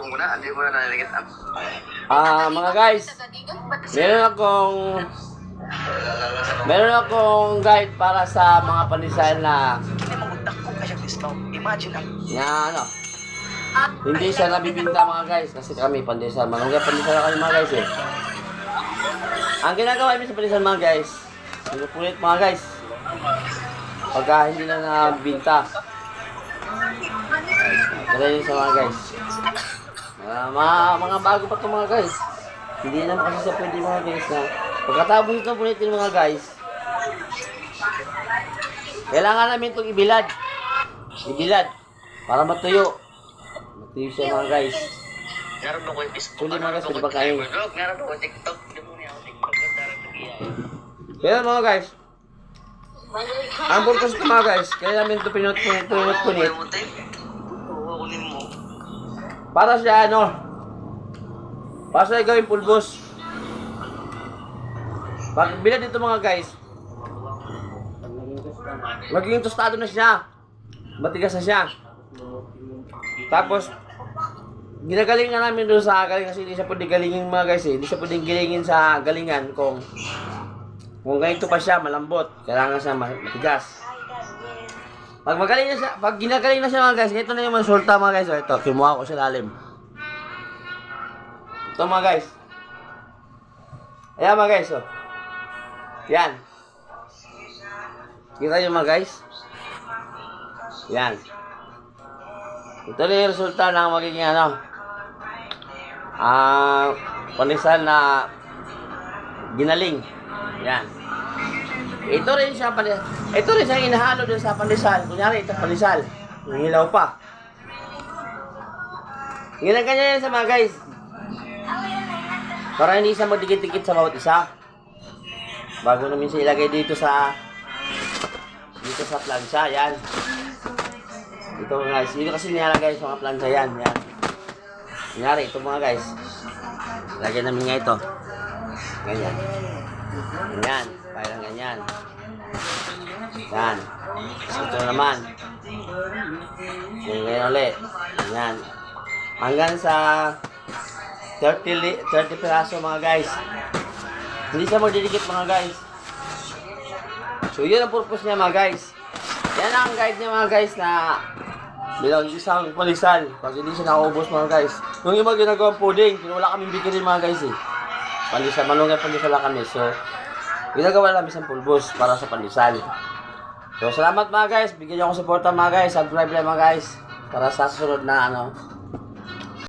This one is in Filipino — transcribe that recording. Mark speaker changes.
Speaker 1: muna, hindi mo na nalagit up.
Speaker 2: Mga guys, meron akong guide para sa mga pandesal na hindi siya nabibinta mga guys kasi kami pandesal. Malunggay pandesal na kami mga guys eh. Ang ginagawa namin sa pandesal mga guys, sinupulit mga guys. Pagka hindi na nabinta. Kaya yun sa mga guys. Mga bago pa ito mga guys. Hindi naman kasi sa pwede mga guys na pagkatapos ito pulitin mga guys. Kailangan namin itong ibilad. Para matuyo. Matuyo siya mga guys.
Speaker 1: Ngaroon ako yung Facebook.
Speaker 2: Tuloy mga guys, pwede ba kain?
Speaker 1: Ngaroon ako yung TikTok. Hindi mo niya ako TikTok.
Speaker 2: Kaya mga guys, ang purpose ito mga guys, kaya namin ito pinut-punit. Para siya para siya gawing pulbos. Pag bilad dito mga guys, magiging tostado na siya. Matigas na siya. Tapos, ginagalingan namin doon sa galing kasi hindi siya pwede galingin mga guys eh. Hindi siya pwede galingin sa galingan kung ganito pa siya, malambot. Kailangan siya matigas. Pag magaling na siya, pag ginagaling na siya mga guys, ito na yung resulta mga guys. Ito, kimuha ko sa lalim. Ito mga guys. Ayan mga guys, oh. Yan. Kita nyo mga guys. Yan. Ito na yung resulta ng magiging pandesal na ginaling. Yan. Ito rin siya inahalo dun sa pandesal. Kunyari, ito pandesal. Nangilaw pa. Ginaganya yan sa mga guys. Para hindi siya magdikit-dikit sa bawat isa. Bago namin siya ilagay dito sa plancha. Yan. Ito mga guys. Dito kasi nilalagay sa mga plancha yan. Yan. Kunyari, ito mga guys. Lagyan namin nga ito. Ganyan. Ganyan. Parang ganyan. Yan. Ito naman. Ganyan ulit. Ganyan. Hanggang sa 30 piraso mga guys. Hindi siya magdidikit mga guys. So yun ang purpose niya mga guys. Yan ang guide niya mga guys na bilang isang pandesal. Pag hindi siya nakaubos mga guys. Nung iba ginagawang pudding, wala kaming bikirin mga guys eh. Pandesal, malunggay pandesal lang kami. So ginagawa namin isang pulbos para sa pandesal. So salamat mga guys. Bigyan niyo ako suporta mga guys. Subscribe lang mga guys. Para sa susunod na